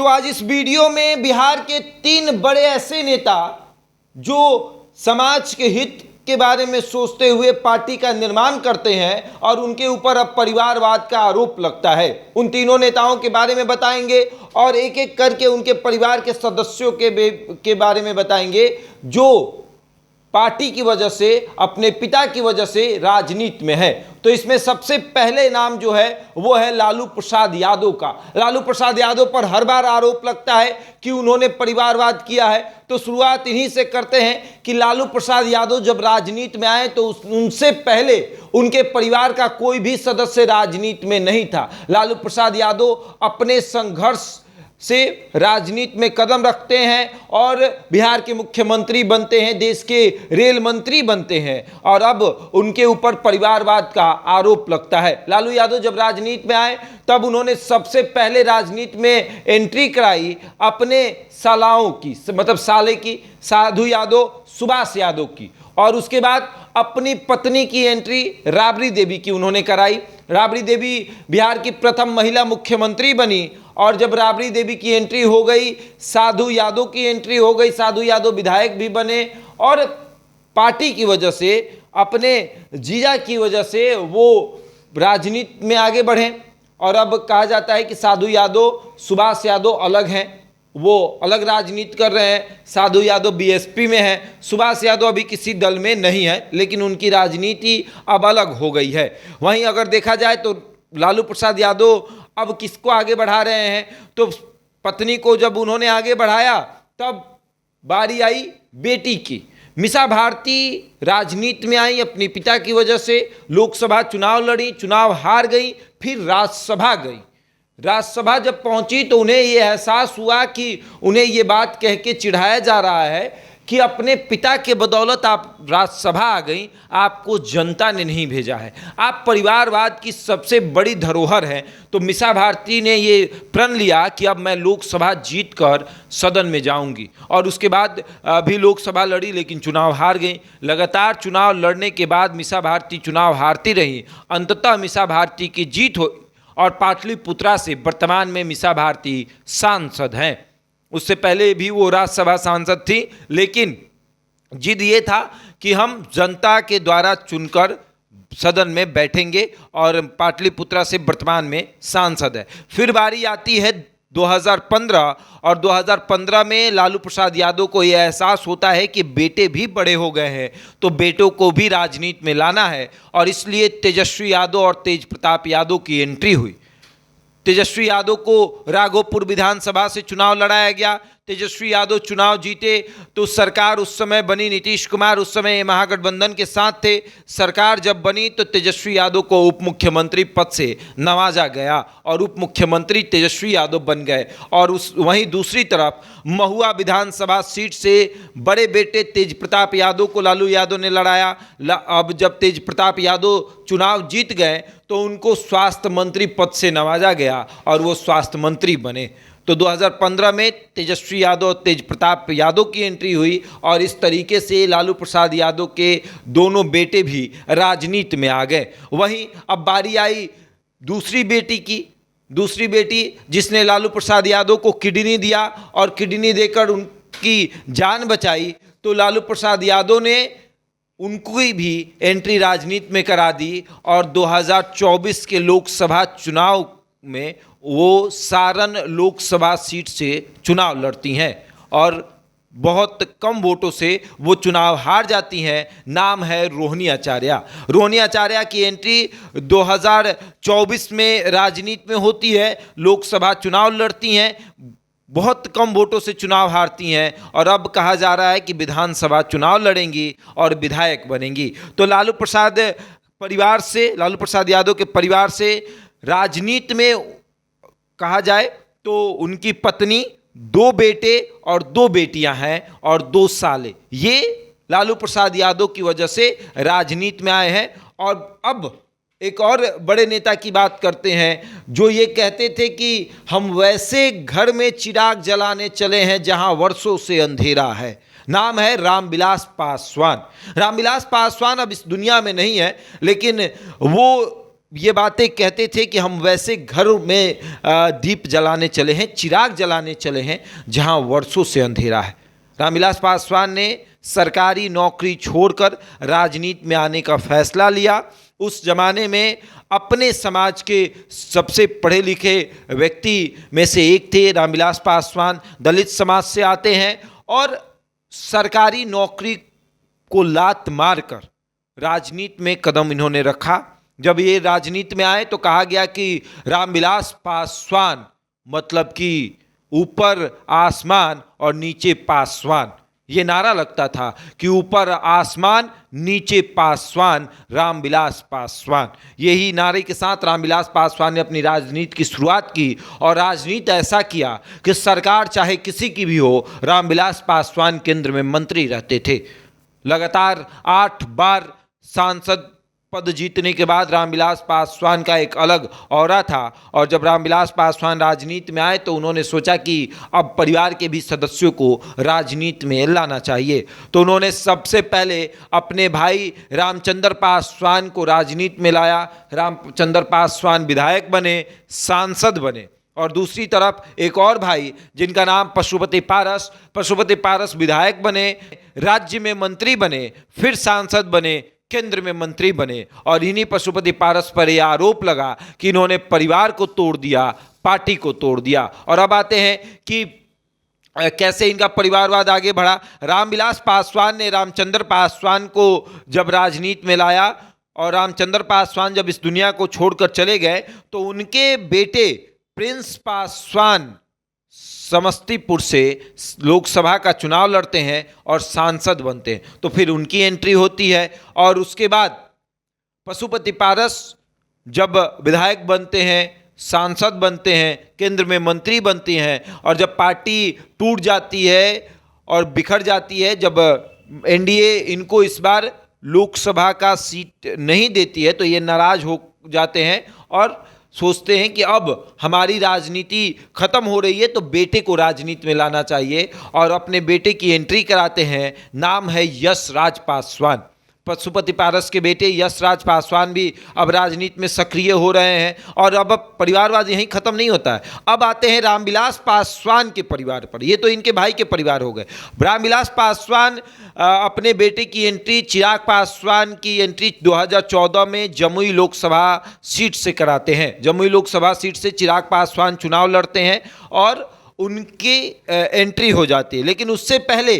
तो आज इस वीडियो में बिहार के 3 बड़े ऐसे नेता जो समाज के हित के बारे में सोचते हुए पार्टी का निर्माण करते हैं और उनके ऊपर अब परिवारवाद का आरोप लगता है, उन तीनों नेताओं के बारे में बताएंगे और एक एक करके उनके परिवार के सदस्यों के बारे में बताएंगे जो पार्टी की वजह से, अपने पिता की वजह से राजनीति में है। तो इसमें सबसे पहले नाम जो है वो है लालू प्रसाद यादव का। लालू प्रसाद यादव पर हर बार आरोप लगता है कि उन्होंने परिवारवाद किया है। तो शुरुआत इन्हीं से करते हैं कि लालू प्रसाद यादव जब राजनीति में आए तो उनसे पहले उनके परिवार का कोई भी सदस्य राजनीति में नहीं था। लालू प्रसाद यादव अपने संघर्ष से राजनीति में कदम रखते हैं और बिहार के मुख्यमंत्री बनते हैं, देश के रेल मंत्री बनते हैं और अब उनके ऊपर परिवारवाद का आरोप लगता है। लालू यादव जब राजनीति में आए तब उन्होंने सबसे पहले राजनीति में एंट्री कराई अपने सालाओं की, मतलब साले की, साधु यादव, सुभाष यादव की, और उसके बाद अपनी पत्नी की एंट्री राबड़ी देवी की उन्होंने कराई। राबड़ी देवी बिहार की प्रथम महिला मुख्यमंत्री बनी और जब राबड़ी देवी की एंट्री हो गई, साधु यादव की एंट्री हो गई, साधु यादव विधायक भी बने और पार्टी की वजह से, अपने जीजा की वजह से वो राजनीति में आगे बढ़े। और अब कहा जाता है कि साधु यादव, सुभाष यादव अलग हैं, वो अलग राजनीति कर रहे हैं। साधु यादव बीएसपी में है, सुभाष यादव अभी किसी दल में नहीं है, लेकिन उनकी राजनीति अब अलग हो गई है। वहीं अगर देखा जाए तो लालू प्रसाद यादव अब किसको आगे बढ़ा रहे हैं, तो पत्नी को जब उन्होंने आगे बढ़ाया तब बारी आई बेटी की। मीसा भारती राजनीति में आई अपने पिता की वजह से, लोकसभा चुनाव लड़ी, चुनाव हार गई, फिर राज्यसभा गई। राज्यसभा जब पहुंची तो उन्हें यह एहसास हुआ कि उन्हें ये बात कह के चिढ़ाया जा रहा है कि अपने पिता के बदौलत आप राज्यसभा आ गई, आपको जनता ने नहीं भेजा है, आप परिवारवाद की सबसे बड़ी धरोहर हैं। तो मीसा भारती ने ये प्रण लिया कि अब मैं लोकसभा जीतकर सदन में जाऊंगी और उसके बाद भी लोकसभा लड़ी लेकिन चुनाव हार गई। लगातार चुनाव लड़ने के बाद मीसा भारती चुनाव हारती रही। अंततः मीसा भारती की जीत हो और पाटलिपुत्रा से वर्तमान में मीसा भारती सांसद हैं। उससे पहले भी वो राज्यसभा सांसद थी, लेकिन जिद ये था कि हम जनता के द्वारा चुनकर सदन में बैठेंगे और पाटलिपुत्रा से वर्तमान में सांसद है। फिर बारी आती है 2015 और 2015 में लालू प्रसाद यादव को यह एहसास होता है कि बेटे भी बड़े हो गए हैं, तो बेटों को भी राजनीति में लाना है और इसलिए तेजस्वी यादव और तेज प्रताप यादव की एंट्री हुई। तेजस्वी यादव को राघोपुर विधानसभा से चुनाव लड़ाया गया। तेजस्वी यादव चुनाव जीते तो सरकार उस समय बनी, नीतीश कुमार उस समय महागठबंधन के साथ थे। सरकार जब बनी तो तेजस्वी यादव को उप मुख्यमंत्री पद से नवाजा गया और उप मुख्यमंत्री तेजस्वी यादव बन गए। और वहीं दूसरी तरफ महुआ विधानसभा सीट से बड़े बेटे तेज प्रताप यादव को लालू यादव ने लड़ाया। अब जब तेज प्रताप यादव चुनाव जीत गए तो उनको स्वास्थ्य मंत्री पद से नवाजा गया और वो स्वास्थ्य मंत्री बने। तो 2015 में तेजस्वी यादव और तेज प्रताप यादव की एंट्री हुई और इस तरीके से लालू प्रसाद यादव के दोनों बेटे भी राजनीति में आ गए। वहीं अब बारी आई दूसरी बेटी की। दूसरी बेटी जिसने लालू प्रसाद यादव को किडनी दिया और किडनी देकर उनकी जान बचाई, तो लालू प्रसाद यादव ने उनकी भी एंट्री राजनीति में करा दी और 2024 के लोकसभा चुनाव में वो सारण लोकसभा सीट से चुनाव लड़ती हैं और बहुत कम वोटों से वो चुनाव हार जाती हैं। नाम है रोहिणी आचार्य। रोहिणी आचार्य की एंट्री 2024 में राजनीति में होती है, लोकसभा चुनाव लड़ती हैं, बहुत कम वोटों से चुनाव हारती हैं और अब कहा जा रहा है कि विधानसभा चुनाव लड़ेंगी और विधायक बनेंगी। तो लालू प्रसाद यादव के परिवार से राजनीति में कहा जाए तो उनकी पत्नी, 2 बेटे और 2 बेटियां हैं और 2 साले, ये लालू प्रसाद यादव की वजह से राजनीति में आए हैं। और अब एक और बड़े नेता की बात करते हैं जो ये कहते थे कि हम वैसे घर में चिराग जलाने चले हैं जहां वर्षों से अंधेरा है। नाम है रामविलास पासवान। रामविलास पासवान अब इस दुनिया में नहीं है, लेकिन वो ये बातें कहते थे कि हम वैसे घर में दीप जलाने चले हैं, चिराग जलाने चले हैं जहां वर्षों से अंधेरा है। रामविलास पासवान ने सरकारी नौकरी छोड़कर राजनीति में आने का फैसला लिया। उस जमाने में अपने समाज के सबसे पढ़े लिखे व्यक्ति में से एक थे रामविलास पासवान। दलित समाज से आते हैं और सरकारी नौकरी को लात मारकर राजनीति में कदम इन्होंने रखा। जब ये राजनीति में आए तो कहा गया कि रामविलास पासवान मतलब कि ऊपर आसमान और नीचे पासवान। ये नारा लगता था कि ऊपर आसमान नीचे पासवान, रामविलास पासवान। यही नारे के साथ रामविलास पासवान ने अपनी राजनीति की शुरुआत की और राजनीति ऐसा किया कि सरकार चाहे किसी की भी हो, रामविलास पासवान केंद्र में मंत्री रहते थे। लगातार 8 बार सांसद पद जीतने के बाद रामविलास पासवान का एक अलग ऑरा था और जब रामविलास पासवान राजनीति में आए तो उन्होंने सोचा कि अब परिवार के भी सदस्यों को राजनीति में लाना चाहिए। तो उन्होंने सबसे पहले अपने भाई रामचंद्र पासवान को राजनीति में लाया। रामचंद्र पासवान विधायक बने, सांसद बने और दूसरी तरफ एक और भाई जिनका नाम पशुपति पारस विधायक बने, राज्य में मंत्री बने, फिर सांसद बने, केंद्र में मंत्री बने। और इन्हीं पशुपति पारस पर यह आरोप लगा कि इन्होंने परिवार को तोड़ दिया, पार्टी को तोड़ दिया। और अब आते हैं कि कैसे इनका परिवारवाद आगे बढ़ा। रामविलास पासवान ने रामचंद्र पासवान को जब राजनीति में लाया और रामचंद्र पासवान जब इस दुनिया को छोड़कर चले गए तो उनके बेटे प्रिंस पासवान समस्तीपुर से लोकसभा का चुनाव लड़ते हैं और सांसद बनते हैं। तो फिर उनकी एंट्री होती है और उसके बाद पशुपति पारस जब विधायक बनते हैं, सांसद बनते हैं, केंद्र में मंत्री बनती हैं और जब पार्टी टूट जाती है और बिखर जाती है, जब एनडीए इनको इस बार लोकसभा का सीट नहीं देती है तो ये नाराज हो जाते हैं और सोचते हैं कि अब हमारी राजनीति खत्म हो रही है तो बेटे को राजनीति में लाना चाहिए और अपने बेटे की एंट्री कराते हैं। नाम है यश राज पासवान। पशुपति पारस के बेटे यश राज पासवान भी अब राजनीति में सक्रिय हो रहे हैं और अब परिवारवाद यहीं खत्म नहीं होता है। अब आते हैं रामविलास पासवान के परिवार पर। ये तो इनके भाई के परिवार हो गए। रामविलास पासवान अपने बेटे की एंट्री, चिराग पासवान की एंट्री 2014 में जमुई लोकसभा सीट से कराते हैं। जमुई लोकसभा सीट से चिराग पासवान चुनाव लड़ते हैं और उनकी एंट्री हो जाती है। लेकिन उससे पहले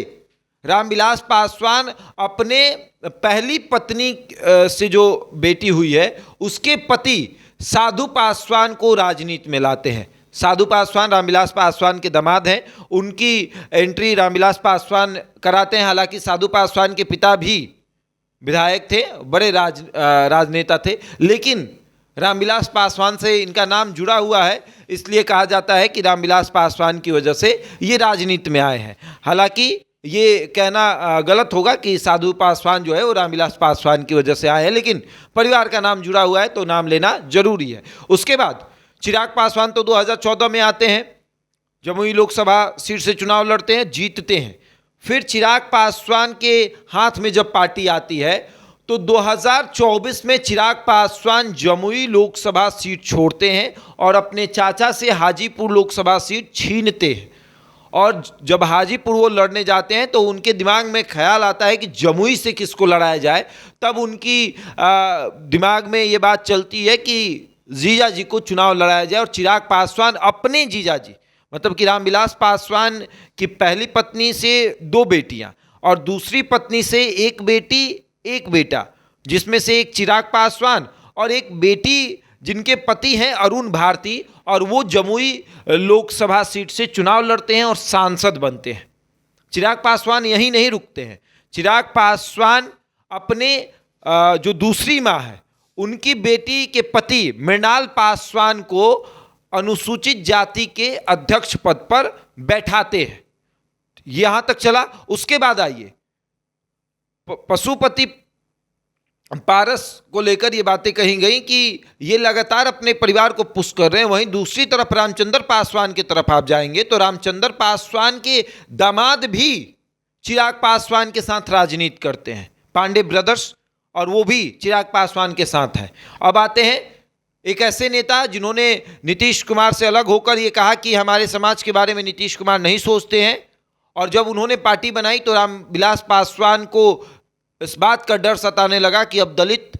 रामविलास पासवान अपने पहली पत्नी से जो बेटी हुई है उसके पति साधु पासवान को राजनीति में लाते हैं। साधु पासवान रामविलास पासवान के दामाद हैं। उनकी एंट्री रामविलास पासवान कराते हैं। हालांकि साधु पासवान के पिता भी विधायक थे, बड़े राजनेता थे, लेकिन रामविलास पासवान से इनका नाम जुड़ा हुआ है, इसलिए कहा जाता है कि रामविलास पासवान की वजह से ये राजनीति में आए हैं। हालांकि ये कहना गलत होगा कि साधु पासवान जो है वो रामविलास पासवान की वजह से आए हैं, लेकिन परिवार का नाम जुड़ा हुआ है तो नाम लेना जरूरी है। उसके बाद चिराग पासवान तो 2014 में आते हैं, जमुई लोकसभा सीट से चुनाव लड़ते हैं, जीतते हैं। फिर चिराग पासवान के हाथ में जब पार्टी आती है तो 2024 में चिराग पासवान जमुई लोकसभा सीट छोड़ते हैं और अपने चाचा से हाजीपुर लोकसभा सीट छीनते हैं। और जब हाजीपुर वो लड़ने जाते हैं तो उनके दिमाग में ख्याल आता है कि जमुई से किसको लड़ाया जाए। तब उनकी दिमाग में ये बात चलती है कि जीजा जी को चुनाव लड़ाया जाए और चिराग पासवान अपने जीजा जी मतलब कि रामविलास पासवान की पहली पत्नी से 2 बेटियां और दूसरी पत्नी से 1 बेटी 1 बेटा, जिसमें से एक चिराग पासवान और एक बेटी जिनके पति हैं अरुण भारती, और वो जमुई लोकसभा सीट से चुनाव लड़ते हैं और सांसद बनते हैं। चिराग पासवान यहीं नहीं रुकते हैं। चिराग पासवान अपने जो दूसरी माँ है उनकी बेटी के पति मृणाल पासवान को अनुसूचित जाति के अध्यक्ष पद पर बैठाते हैं। यहां तक चला। उसके बाद आइए पशुपति पारस को लेकर ये बातें कही गई कि ये लगातार अपने परिवार को पुश कर रहे हैं। वहीं दूसरी तरफ रामचंद्र पासवान की तरफ आप जाएंगे तो रामचंद्र पासवान के दामाद भी चिराग पासवान के साथ राजनीति करते हैं, पांडे ब्रदर्स, और वो भी चिराग पासवान के साथ हैं। अब आते हैं एक ऐसे नेता जिन्होंने नीतीश कुमार से अलग होकर ये कहा कि हमारे समाज के बारे में नीतीश कुमार नहीं सोचते हैं, और जब उन्होंने पार्टी बनाई तो रामविलास पासवान को इस बात का डर सताने लगा कि अब दलित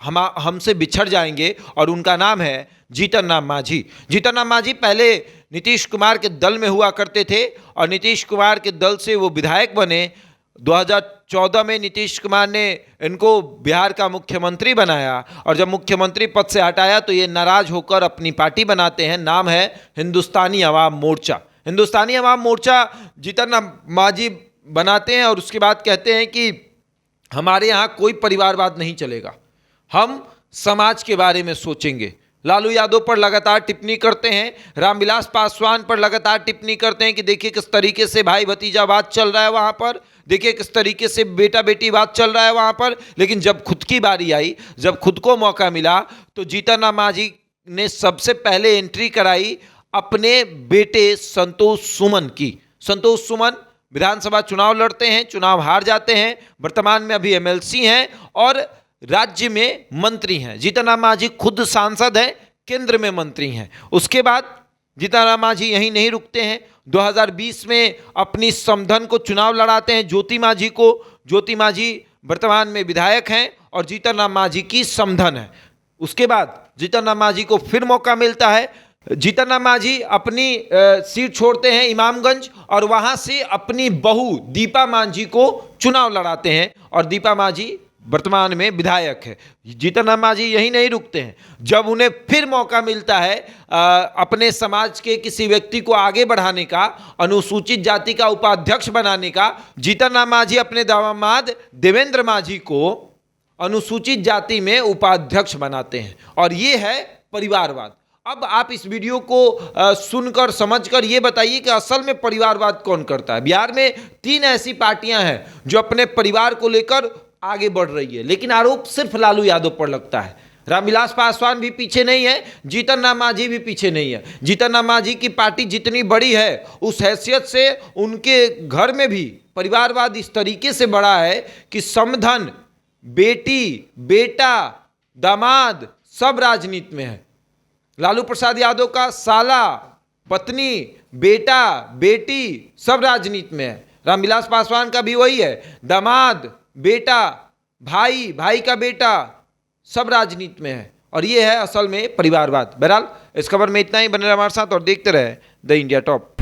हमसे बिछड़ जाएंगे, और उनका नाम है जीतन राम मांझी। जीतन राम मांझी पहले नीतीश कुमार के दल में हुआ करते थे और नीतीश कुमार के दल से वो विधायक बने। 2014 में नीतीश कुमार ने इनको बिहार का मुख्यमंत्री बनाया, और जब मुख्यमंत्री पद से हटाया तो ये नाराज होकर अपनी पार्टी बनाते हैं, नाम है हिंदुस्तानी अवाम मोर्चा। हिंदुस्तानी अवाम मोर्चा जीतन राम मांझी बनाते हैं और उसके बाद कहते हैं कि हमारे यहाँ कोई परिवारवाद नहीं चलेगा, हम समाज के बारे में सोचेंगे। लालू यादव पर लगातार टिप्पणी करते हैं, रामविलास पासवान पर लगातार टिप्पणी करते हैं कि देखिए किस तरीके से भाई भतीजावाद चल रहा है वहाँ पर, देखिए किस तरीके से बेटा बेटीवाद चल रहा है वहाँ पर। लेकिन जब खुद की बारी आई, जब खुद को मौका मिला, तो जीतन राम मांझी ने सबसे पहले एंट्री कराई अपने बेटे संतोष सुमन की। संतोष सुमन विधानसभा चुनाव लड़ते हैं, चुनाव हार जाते हैं, वर्तमान में अभी एमएलसी हैं और राज्य में मंत्री हैं। जीतन राम मांझी खुद सांसद हैं, केंद्र में मंत्री हैं। उसके बाद जीतन राम मांझी यहीं नहीं रुकते हैं, 2020 में अपनी समधन को चुनाव लड़ाते हैं, ज्योति मांझी को। ज्योति मांझी वर्तमान में विधायक हैं और जीतन राम मांझी की समधन है। उसके बाद जीतन राम मांझी को फिर मौका मिलता है। जीतन राम मांझी अपनी सीट छोड़ते हैं इमामगंज और वहां से अपनी बहू दीपा मांझी को चुनाव लड़ाते हैं, और दीपा मांझी वर्तमान में विधायक है। जीतन राम मांझी यहीं नहीं रुकते हैं, जब उन्हें फिर मौका मिलता है अपने समाज के किसी व्यक्ति को आगे बढ़ाने का, अनुसूचित जाति का उपाध्यक्ष बनाने का, जीतन राम मांझी अपने दामाद देवेंद्र मांझी को अनुसूचित जाति में उपाध्यक्ष बनाते हैं, और ये है परिवारवाद। अब आप इस वीडियो को सुनकर समझकर ये बताइए कि असल में परिवारवाद कौन करता है। बिहार में 3 ऐसी पार्टियां हैं जो अपने परिवार को लेकर आगे बढ़ रही है, लेकिन आरोप सिर्फ लालू यादव पर लगता है। रामविलास पासवान भी पीछे नहीं है, जीतन राम मांझी भी पीछे नहीं है। जीतन राम मांझी की पार्टी जितनी बड़ी है, उस हैसियत से उनके घर में भी परिवारवाद इस तरीके से बड़ा है कि समधन, बेटी, बेटा, दामाद सब राजनीति में है। लालू प्रसाद यादव का साला, पत्नी, बेटा, बेटी सब राजनीति में है। रामविलास पासवान का भी वही है, दामाद, बेटा, भाई, भाई का बेटा सब राजनीति में है, और ये है असल में परिवारवाद। बहरहाल इस खबर में इतना ही। बने रहे हमारे साथ और देखते रहे द इंडिया टॉप।